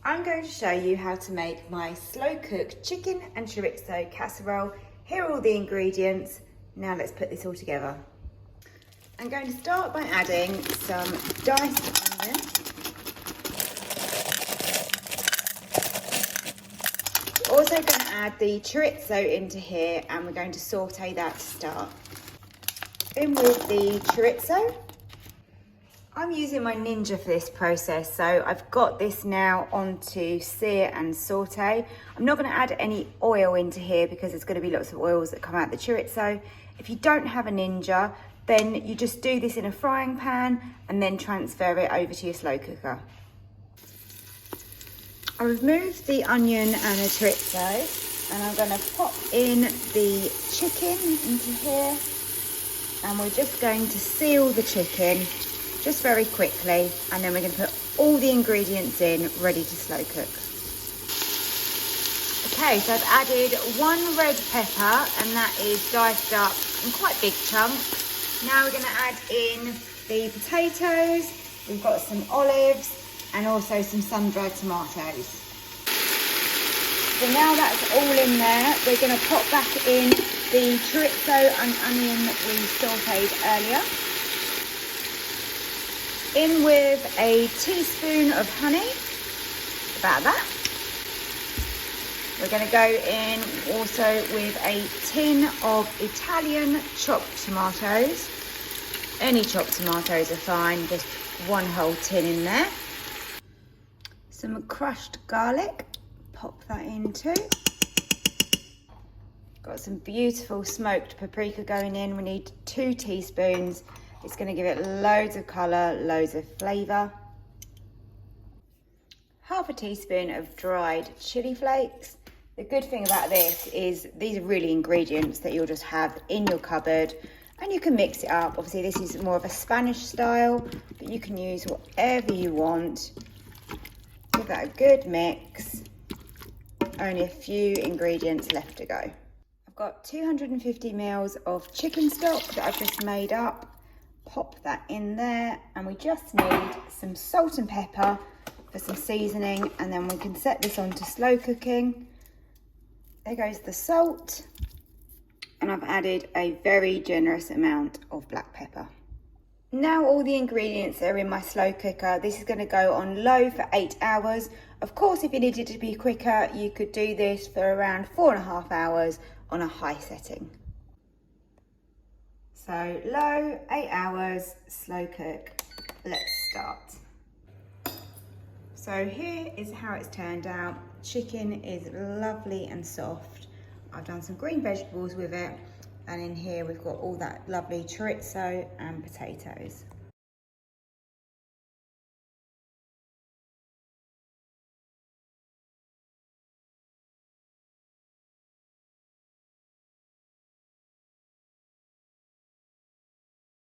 I'm going to show you how to make my slow cooked chicken and chorizo casserole. Here are all the ingredients. Now let's put this all together. I'm going to start by adding some diced onion. Also going to add the chorizo into here and we're going to saute that to start. In with the chorizo. I'm using my Ninja for this process, so I've got this now onto sear and saute. I'm not going to add any oil into here because there's going to be lots of oils that come out the chorizo. If you don't have a Ninja, then you just do this in a frying pan and then transfer it over to your slow cooker. I've removed the onion and the chorizo and I'm going to pop in the chicken into here, and we're just going to seal the chicken just very quickly, and then we're going to put all the ingredients in ready to slow cook. Okay, so I've added 1 red pepper and that is diced up in quite big chunks. Now we're going to add in the potatoes, we've got some olives and also some sun-dried tomatoes. So now that's all in there, we're going to pop back in the chorizo and onion that we sauteed earlier. In with a teaspoon of honey, about that. We're going to go in also with a tin of Italian chopped tomatoes. Any chopped tomatoes are fine, just 1 whole tin in there. Some crushed garlic, pop that in too. Got some beautiful smoked paprika going in, we need 2 teaspoons. It's going to give it loads of colour, loads of flavour. Half a teaspoon of dried chili flakes. The good thing about this is these are really ingredients that you'll just have in your cupboard and you can mix it up. Obviously this is more of a Spanish style, but you can use whatever you want. Give that a good mix. Only a few ingredients left to go. I've got 250 ml of chicken stock that I've just made up. Pop that in there, and we just need some salt and pepper for some seasoning, and then we can set this on to slow cooking. There goes the salt, and I've added a very generous amount of black pepper. Now all the ingredients are in my slow cooker. This is going to go on low for 8 hours. Of course, if you needed to be quicker, you could do this for around 4.5 hours on a high setting. So low, 8 hours, slow cook. Let's start. So here is how it's turned out. Chicken is lovely and soft. I've done some green vegetables with it, and in here we've got all that lovely chorizo and potatoes.